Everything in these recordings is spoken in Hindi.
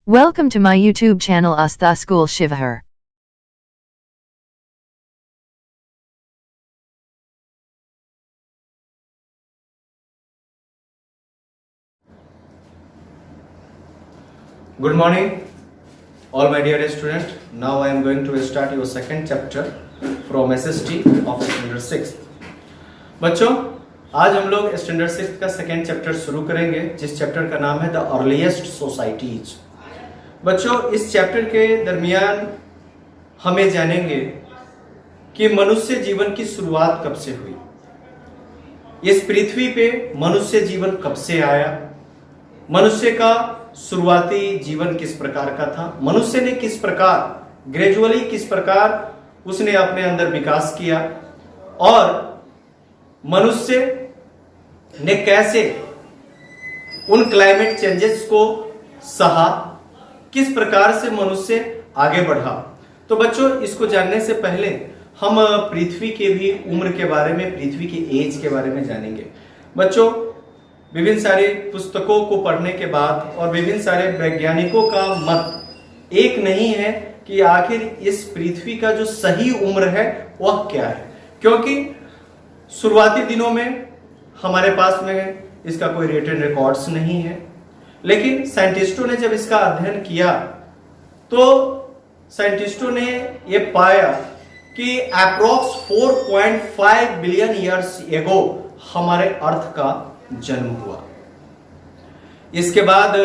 Welcome to my YouTube channel Astha School Shivahar. Good morning, all my dear students. Now I am going to start your second chapter from SST of Standard 6. बच्चों, आज हम लोग स्टैंडर्ड 6 का सेकेंड चैप्टर शुरू करेंगे, जिस चैप्टर का नाम है द अर्लीस्ट सोसाइटीज। बच्चों, इस चैप्टर के दरमियान हमें जानेंगे कि मनुष्य जीवन की शुरुआत कब से हुई, इस पृथ्वी पे मनुष्य जीवन कब से आया, मनुष्य का शुरुआती जीवन किस प्रकार का था, मनुष्य ने किस प्रकार ग्रेजुअली किस प्रकार उसने अपने अंदर विकास किया और मनुष्य ने कैसे उन क्लाइमेट चेंजेस को सहा, किस प्रकार से मनुष्य आगे बढ़ा। तो बच्चों, इसको जानने से पहले हम पृथ्वी के भी उम्र के बारे में, पृथ्वी की एज के बारे में जानेंगे। बच्चों, विभिन्न सारी पुस्तकों को पढ़ने के बाद और विभिन्न सारे वैज्ञानिकों का मत एक नहीं है कि आखिर इस पृथ्वी का जो सही उम्र है वह क्या है, क्योंकि शुरुआती दिनों में हमारे पास में इसका कोई रिटन रिकॉर्ड्स नहीं है। लेकिन साइंटिस्टों ने जब इसका अध्ययन किया तो साइंटिस्टों ने यह पाया कि अप्रोक्स 4.5 बिलियन ईयर्स एगो हमारे अर्थ का जन्म हुआ। इसके बाद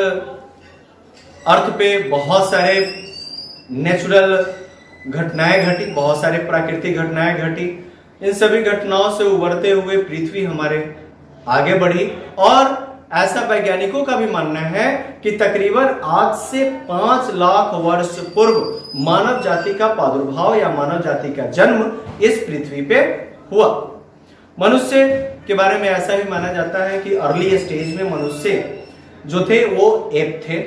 अर्थ पे बहुत सारे नेचुरल घटनाएं घटी, बहुत सारे प्राकृतिक घटनाएं घटी। इन सभी घटनाओं से उभरते हुए पृथ्वी हमारे आगे बढ़ी और ऐसा वैज्ञानिकों का भी मानना है कि तकरीबन आज से 5 लाख वर्ष पूर्व मानव जाति का प्रादुर्भाव या मानव जाति का जन्म इस पृथ्वी पे हुआ। मनुष्य के बारे में ऐसा भी माना जाता है कि अर्ली स्टेज में मनुष्य जो थे वो एप थे,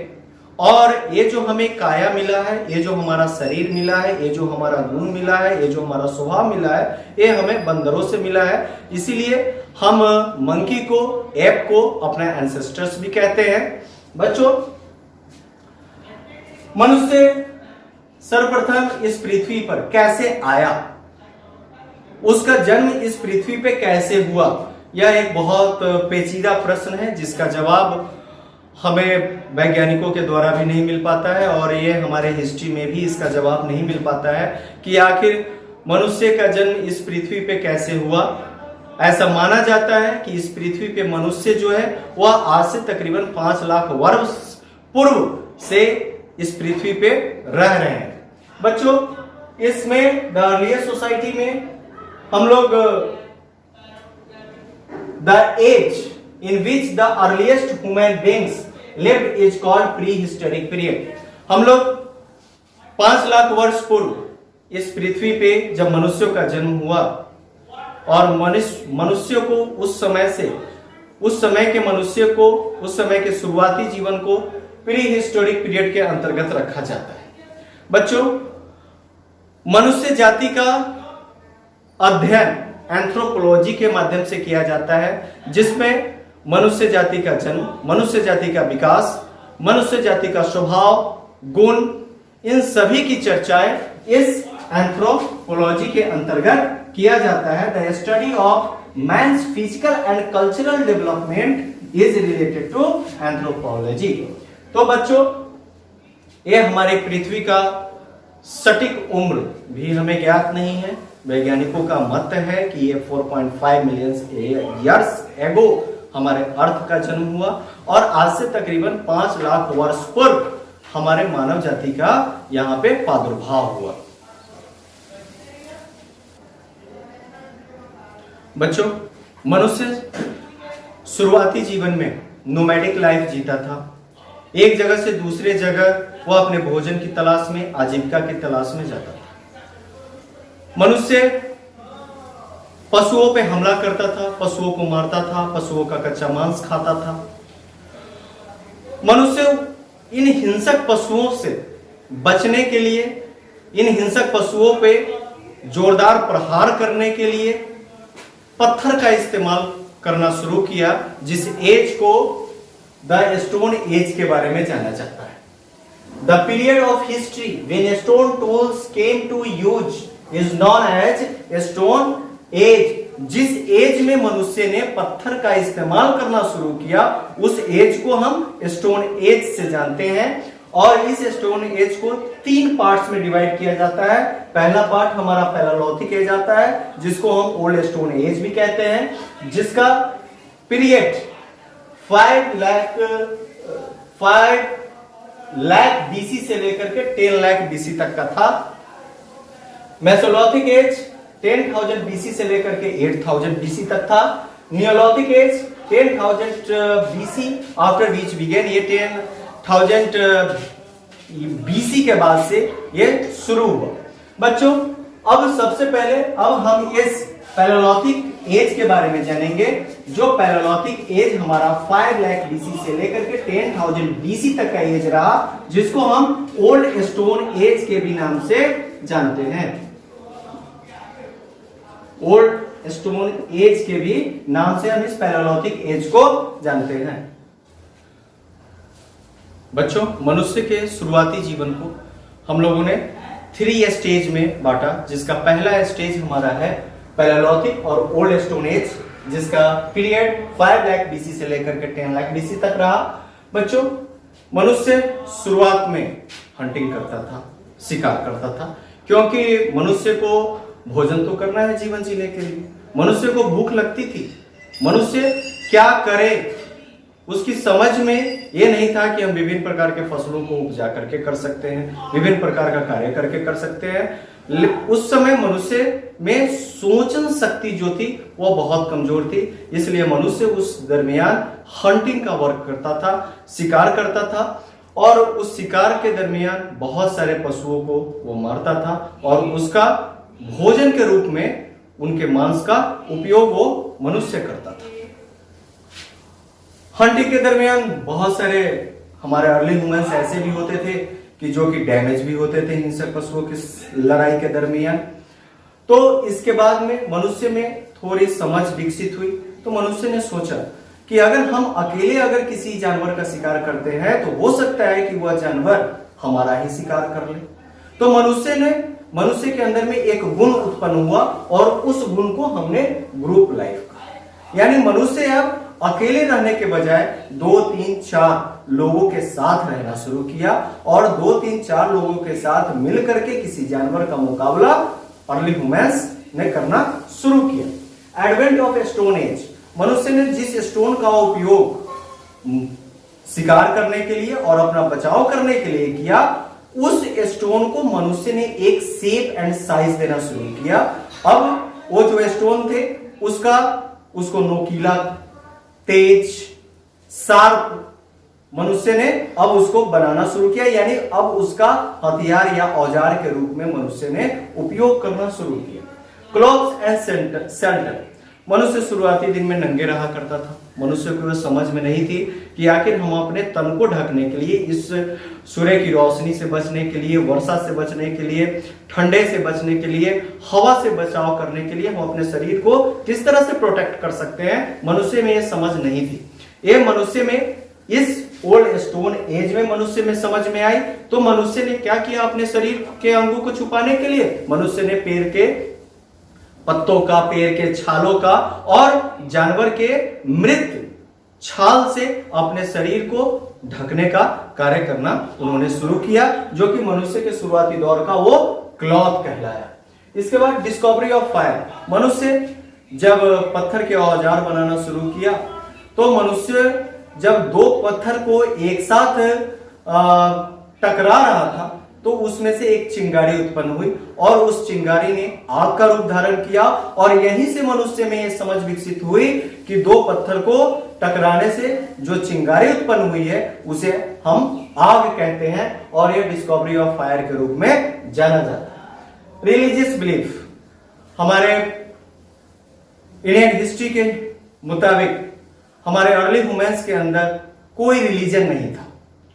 और ये जो हमें काया मिला है, ये जो हमारा शरीर मिला है, ये जो हमारा गुण मिला है, ये जो हमारा स्वभाव मिला है, ये हमें बंदरों से मिला है। इसीलिए हम मंकी को, एप को अपने एंसेस्टर्स भी कहते हैं। बच्चों, मनुष्य सर्वप्रथम इस पृथ्वी पर कैसे आया, उसका जन्म इस पृथ्वी पे कैसे हुआ, यह एक बहुत पेचीदा प्रश्न है जिसका जवाब हमें वैज्ञानिकों के द्वारा भी नहीं मिल पाता है और ये हमारे हिस्ट्री में भी इसका जवाब नहीं मिल पाता है कि आखिर मनुष्य का जन्म इस पृथ्वी पे कैसे हुआ। ऐसा माना जाता है कि इस पृथ्वी पे मनुष्य जो है वह आज से तकरीबन 5 लाख वर्ष पूर्व से इस पृथ्वी पे रह रहे हैं। बच्चों, इसमें द अर्लीस्ट सोसाइटी में हम लोग the age in which the earliest human beings lived is called prehistoric period। हम लोग 5 लाख वर्ष पूर्व इस पृथ्वी पे जब मनुष्यों का जन्म हुआ और मनुष्य को उस समय के मनुष्य को, उस समय के शुरुआती जीवन को प्री हिस्टोरिक पीरियड के अंतर्गत रखा जाता है। बच्चों, मनुष्य जाति का अध्ययन एंथ्रोपोलॉजी के माध्यम से किया जाता है, जिसमें मनुष्य जाति का जन्म, मनुष्य जाति का विकास, मनुष्य जाति का स्वभाव, गुण, इन सभी की चर्चाएं इस एंथ्रोपोलॉजी के अंतर्गत किया जाता है। The study of man's physical and cultural development is related to anthropology. तो बच्चों, ये हमारे पृथ्वी का सटीक उम्र भी हमें ज्ञात नहीं है। वैज्ञानिकों का मत है कि ये 4.5 मिलियन ईयर्स एगो हमारे अर्थ का जन्म हुआ और आज से तकरीबन 5 लाख वर्ष पूर्व हमारे मानव जाति का यहां पे प्रादुर्भाव हुआ। बच्चों, मनुष्य शुरुआती जीवन में नोमैडिक लाइफ जीता था। एक जगह से दूसरे जगह वह अपने भोजन की तलाश में, आजीविका की तलाश में जाता था। मनुष्य पशुओं पे हमला करता था, पशुओं को मारता था, पशुओं का कच्चा मांस खाता था। मनुष्य इन हिंसक पशुओं से बचने के लिए, इन हिंसक पशुओं पे जोरदार प्रहार करने के लिए पत्थर का इस्तेमाल करना शुरू किया, जिस एज को द स्टोन एज के बारे में जाना जाता है। The period of history when stone tools came to use is known as stone age. जिस एज में मनुष्य ने पत्थर का इस्तेमाल करना शुरू किया उस एज को हम स्टोन एज से जानते हैं। और इस स्टोन एज को 3 पार्ट्स में डिवाइड किया जाता है। पहला पार्ट हमारा पैलेयोलिथिक एज आता है जिसको हम ओल्ड स्टोन एज भी कहते हैं, जिसका पीरियड 5 लाख बीसी से लेकर के 10 लाख बीसी तक का था। मेसोलिथिक एज 10,000 बीसी से लेकर के 8,000 बीसी तक था। Neolithic age 10,000 BC after which began, ये 10,000 बीसी के बाद से ये शुरू हुआ। बच्चों अब सबसे पहले अब हम इस पैलेयोलिथिक एज के बारे में जानेंगे। जो पैलेयोलिथिक एज हमारा 5 लाख बीसी से लेकर के 10,000 बीसी तक का एज रहा, जिसको हम ओल्ड स्टोन एज के भी नाम से जानते हैं। ओल्ड स्टोन एज के भी नाम से हम इस पैलेयोलिथिक एज को जानते हैं। बच्चों मनुष्य के शुरुआती जीवन को हम लोगों ने 3 स्टेज में बांटा, जिसका पहला स्टेज हमारा है पैलेयोलिथिक और ओल्ड स्टोन एज, जिसका पीरियड 5 लाख बीसी से लेकर के 10 लाख बीसी तक रहा। बच्चों मनुष्य शुरुआत में हंटिंग करता था, शिकार करता था, क्योंकि मनुष्य को भोजन तो करना है जीवन जीने के लिए। मनुष्य को भूख लगती थी, मनुष्य क्या करे उसकी समझ में ये नहीं था कि हम विभिन्न प्रकार के फसलों को उपजा करके कर सकते हैं, विभिन्न प्रकार का कार्य करके कर सकते हैं। उस समय मनुष्य में सोचन शक्ति जो थी वो बहुत कमजोर थी, इसलिए मनुष्य उस दरमियान हंटिंग का वर्क करता था, शिकार करता था, और उस शिकार के दरमियान बहुत सारे पशुओं को वो मारता था और उसका भोजन के रूप में उनके मांस का उपयोग वो मनुष्य करता था। हंटिंग के दरमियान बहुत सारे हमारे अर्ली ह्यूमंस ऐसे भी होते थे कि जो कि डैमेज भी होते थे हिंसक पशुओं की लड़ाई के दरमियान। तो इसके बाद में मनुष्य में थोड़ी समझ विकसित हुई, तो मनुष्य ने सोचा कि अगर हम अकेले किसी जानवर का शिकार करते हैं तो हो सकता है कि वह जानवर हमारा ही शिकार कर ले। तो मनुष्य के अंदर में एक गुण उत्पन्न हुआ और उस गुण को हमने ग्रुप लाइफ कहा। यानी मनुष्य अब अकेले रहने के बजाय 2, 3, 4 लोगों के साथ रहना शुरू किया और 2, 3, 4 लोगों के साथ मिलकर के किसी जानवर का मुकाबला अर्ली ह्यूमंस ने करना शुरू किया। एडवेंट ऑफ स्टोन एज, मनुष्य ने जिस स्टोन का उपयोग शिकार करने के लिए और अपना बचाव करने के लिए किया, उस स्टोन को मनुष्य ने एक शेप एंड साइज देना शुरू किया। अब वो जो स्टोन थे उसको नोकीला, तेज, शार्प मनुष्य ने अब उसको बनाना शुरू किया, यानी अब उसका हथियार या औजार के रूप में मनुष्य ने उपयोग करना शुरू किया। क्लॉथ्स एंड शेल्टर, मनुष्य शुरुआती दिन में नंगे रहा करता था। मनुष्य को समझ में नहीं थी कि आखिर हम अपने तन को ढकने के लिए, इस सूर्य की रोशनी से बचने के लिए, वर्षा से बचने के लिए, ठंडे से बचने के लिए, हवा से बचाव करने के लिए हम अपने शरीर को किस तरह से प्रोटेक्ट कर सकते हैं, मनुष्य में यह समझ नहीं थी। ये मनुष्य में इस ओल्ड स्टोन एज में मनुष्य में समझ में आई। तो मनुष्य ने क्या किया, अपने शरीर के अंगों को छुपाने के लिए मनुष्य ने पेड़ के पत्तों का, पेड़ के छालों का और जानवर के मृत छाल से अपने शरीर को ढकने का कार्य करना उन्होंने शुरू किया, जो कि मनुष्य के शुरुआती दौर का वो क्लॉथ कहलाया। इसके बाद डिस्कवरी ऑफ फायर, मनुष्य जब पत्थर के औजार बनाना शुरू किया तो मनुष्य जब 2 पत्थर को एक साथ टकरा रहा था तो उसमें से एक चिंगारी उत्पन्न हुई और उस चिंगारी ने आग का रूप धारण किया, और यहीं से मनुष्य में यह समझ विकसित हुई कि 2 पत्थर को टकराने से जो चिंगारी उत्पन्न हुई है उसे हम आग कहते हैं, और यह डिस्कवरी ऑफ फायर के रूप में जाना जाता है। रिलीजियस बिलीफ, हमारे इंडियन हिस्ट्री के मुताबिक हमारे अर्ली ह्यूमंस के अंदर कोई रिलीजन नहीं था।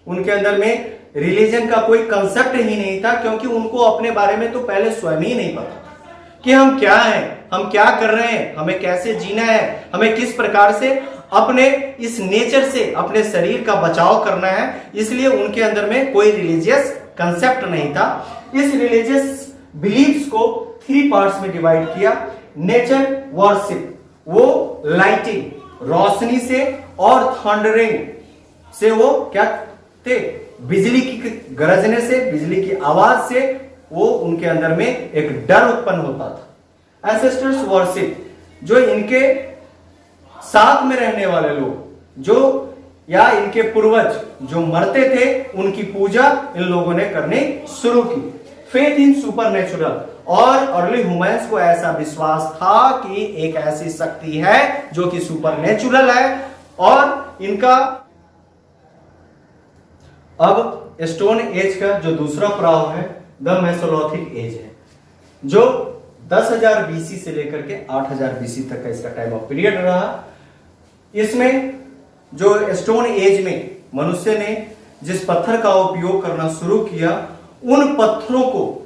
उनके अंदर में रिलीजन का कोई कंसेप्ट ही नहीं था, क्योंकि उनको अपने बारे में तो पहले स्वयं ही नहीं पता था कि हम क्या हैं, हम क्या कर रहे हैं, हमें कैसे जीना है, हमें किस प्रकार से अपने इस नेचर से अपने शरीर का बचाव करना है, इसलिए उनके अंदर में कोई रिलीजियस कंसेप्ट नहीं था। इस रिलीजियस बिलीव्स को 3 पार्ट्स में डिवाइड किया। नेचर वर्शिप, वो लाइटिंग रोशनी से और थंडरिंग से, वो क्या थे, बिजली की गरजने से, बिजली की आवाज से वो उनके अंदर में एक डर उत्पन्न होता था। एंसेस्टर्स वर्शिप, जो इनके साथ में रहने वाले लोग जो या इनके पूर्वज जो मरते थे, उनकी पूजा इन लोगों ने करनी शुरू की। फेथ इन सुपरनेचुरल, और अर्ली ह्यूमंस को ऐसा विश्वास था कि एक ऐसी शक्ति है जो कि सुपरनेचुरल है। और इनका अब स्टोन एज का जो दूसरा पड़ाव है द मेसोलिथिक एज है, जो 10,000 बीसी से लेकर के 8,000 बीसी तक का इसका टाइम ऑफ पीरियड रहा। इसमें जो स्टोन एज में मनुष्य ने जिस पत्थर का उपयोग करना शुरू किया, उन पत्थरों को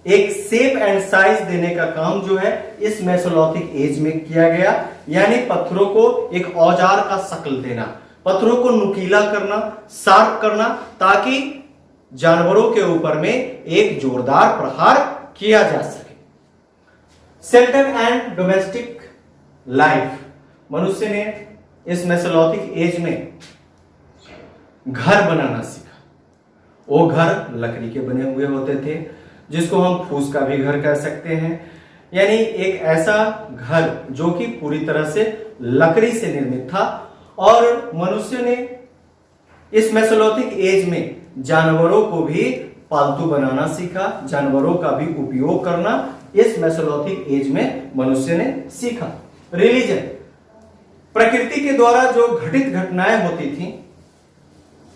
एक शेप एंड साइज देने का काम जो है इस मेसोलिथिक एज में किया गया, यानी पत्थरों को एक औजार का शक्ल देना, पत्थरों को नुकीला करना, शार्प करना, ताकि जानवरों के ऊपर में एक जोरदार प्रहार किया जा सके। शेल्टर एंड डोमेस्टिक लाइफ, मनुष्य ने इस मेसोलिथिक एज में घर बनाना सीखा। वो घर लकड़ी के बने हुए होते थे, जिसको हम फूस का भी घर कह सकते हैं, यानी एक ऐसा घर जो कि पूरी तरह से लकड़ी से निर्मित था। और मनुष्य ने इस मेसोलिथिक एज में जानवरों को भी पालतू बनाना सीखा, जानवरों का भी उपयोग करना इस मेसोलिथिक एज में मनुष्य ने सीखा। रिलीजन, प्रकृति के द्वारा जो घटित घटनाएं होती थी,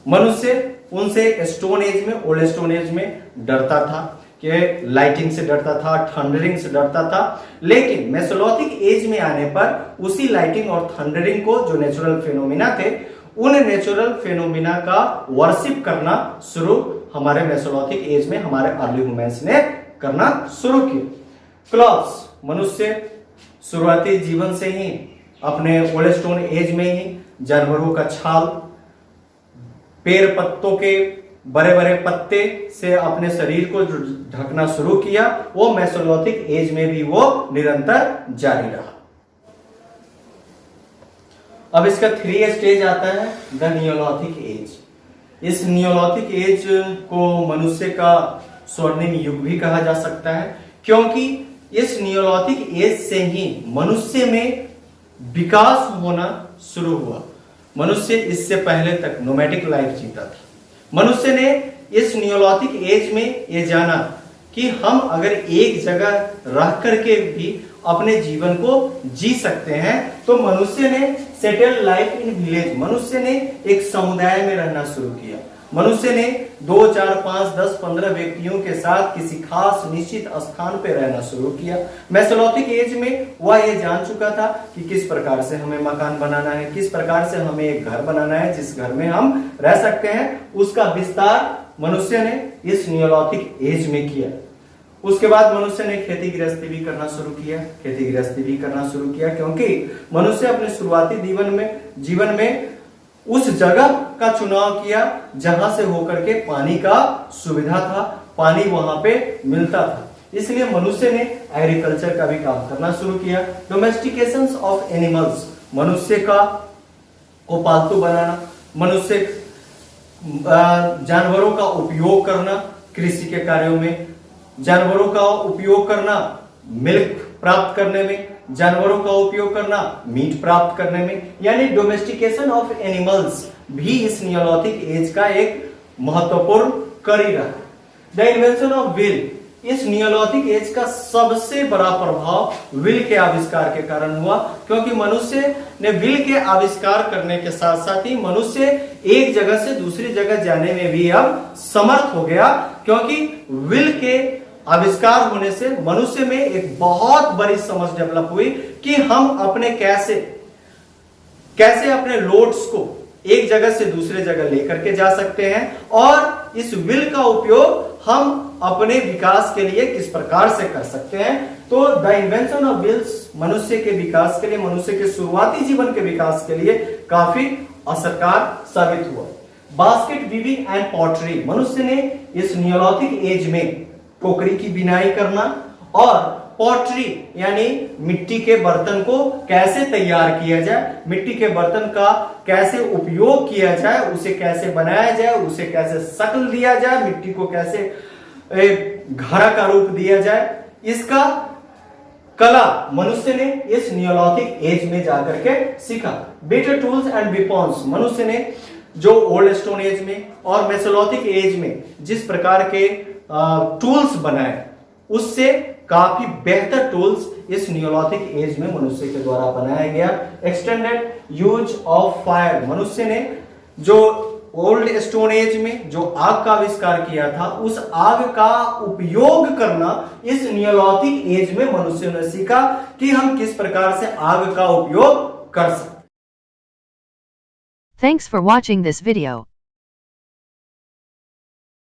मनुष्य उनसे स्टोन एज में, ओल्ड स्टोन एज में डरता था, कि लाइटिंग से डरता था, थंडरिंग से डरता था। लेकिन मेसोलिथिक एज में आने पर उसी लाइटिंग और थंडरिंग को, जो नेचुरल फिनोमिना थे, उन नेचुरल फिनोमिना का वर्शिप करना शुरू हमारे मेसोलिथिक एज में हमारे अर्ली ह्यूमंस ने करना शुरू किया। क्लॉथ्स, मनुष्य शुरुआती जीवन से ही अपने ओल्ड स्टोन एज में ही जानवरों का छाल, पेड़ पत्तों के बड़े बड़े पत्ते से अपने शरीर को ढकना शुरू किया। वो मेसोलिथिक एज में भी वो निरंतर जारी रहा। अब इसका 3 स्टेज आता है, द नियोलिथिक एज। इस नियोलिथिक एज को मनुष्य का स्वर्णिम युग भी कहा जा सकता है, क्योंकि इस नियोलिथिक एज से ही मनुष्य में विकास होना शुरू हुआ। मनुष्य इससे पहले तक नोमैडिक लाइफ जीता था। मनुष्य ने इस नियोलिथिक एज में ये जाना कि हम अगर एक जगह रह करके भी अपने जीवन को जी सकते हैं, तो मनुष्य ने सेटल लाइफ इन विलेज, मनुष्य ने एक समुदाय में रहना शुरू किया। मनुष्य ने 2, 4, 5, 10, 15 व्यक्तियों के साथ किसी खास निश्चित स्थान पर रहना शुरू किया। मेसोलिथिक एज में वह ये जान चुका था कि किस प्रकार से हमें मकान बनाना है, किस प्रकार से हमें एक घर बनाना है जिस घर में हम रह सकते हैं। उसका विस्तार मनुष्य ने इस नियोलिथिक एज में किया। उसके बाद मनुष्य ने खेती गृहस्थी भी करना शुरू किया, क्योंकि मनुष्य अपने शुरुआती जीवन में उस जगह का चुनाव किया जहां से होकर के पानी का सुविधा था, पानी वहां पे मिलता था। इसलिए मनुष्य ने एग्रीकल्चर का भी काम करना शुरू किया। डोमेस्टिकेशन ऑफ एनिमल्स, मनुष्य को पालतू बनाना, मनुष्य जानवरों का उपयोग करना कृषि के कार्यों में, जानवरों का उपयोग करना मिल्क प्राप्त करने में, जानवरों का उपयोग करना मीट प्राप्त करने में, यानी डोमेस्टिकेशन ऑफ एनिमल्स भी इस नियोलिथिक एज का एक महत्वपूर्ण कड़ी रहा। द इन्वेंशन ऑफ व्हील, इस नियोलिथिक एज का सबसे बड़ा प्रभाव व्हील के आविष्कार के कारण हुआ, क्योंकि मनुष्य ने व्हील के आविष्कार करने के साथ साथ ही मनुष्य एक जगह से दूसरी जगह जाने में भी अब समर्थ हो गया, क्योंकि व्हील के आविष्कार होने से मनुष्य में एक बहुत बड़ी समझ डेवलप हुई कि हम अपने कैसे अपने लोड्स को एक जगह से दूसरे जगह लेकर के जा सकते हैं, और इस व्हील का उपयोग हम अपने विकास के लिए किस प्रकार से कर सकते हैं। तो द इन्वेंशन ऑफ व्हील्स मनुष्य के विकास के लिए, मनुष्य के शुरुआती जीवन के विकास के लिए काफी असरकार साबित हुआ। बास्केट वीविंग एंड पॉटरी, मनुष्य ने इस नियोलिथिक एज में टोकरी की बिनाई करना और पॉटरी यानी मिट्टी के बर्तन को कैसे तैयार किया जाए, मिट्टी के बर्तन का कैसे उपयोग किया जाए, उसे कैसे बनाया जाए, उसे कैसे शक्ल दिया जाए, मिट्टी को कैसे घड़ा का रूप दिया जाए, इसका कला मनुष्य ने इस नियोलिथिक एज में जाकर के सीखा। बेटर टूल्स एंड वेपन्स, मनुष्य ने जो ओल्ड स्टोन एज में और मेसोलिथिक एज में जिस प्रकार के टूल्स बनाए, उससे काफी बेहतर टूल्स इस नियोलिथिक एज में मनुष्य के द्वारा बनाया गया। एक्सटेंडेड यूज ऑफ फायर, मनुष्य ने जो ओल्ड स्टोन एज में जो आग का आविष्कार किया था, उस आग का उपयोग करना इस नियोलिथिक एज में मनुष्य ने सीखा कि हम किस प्रकार से आग का उपयोग कर सकते। Thanks for watching this video.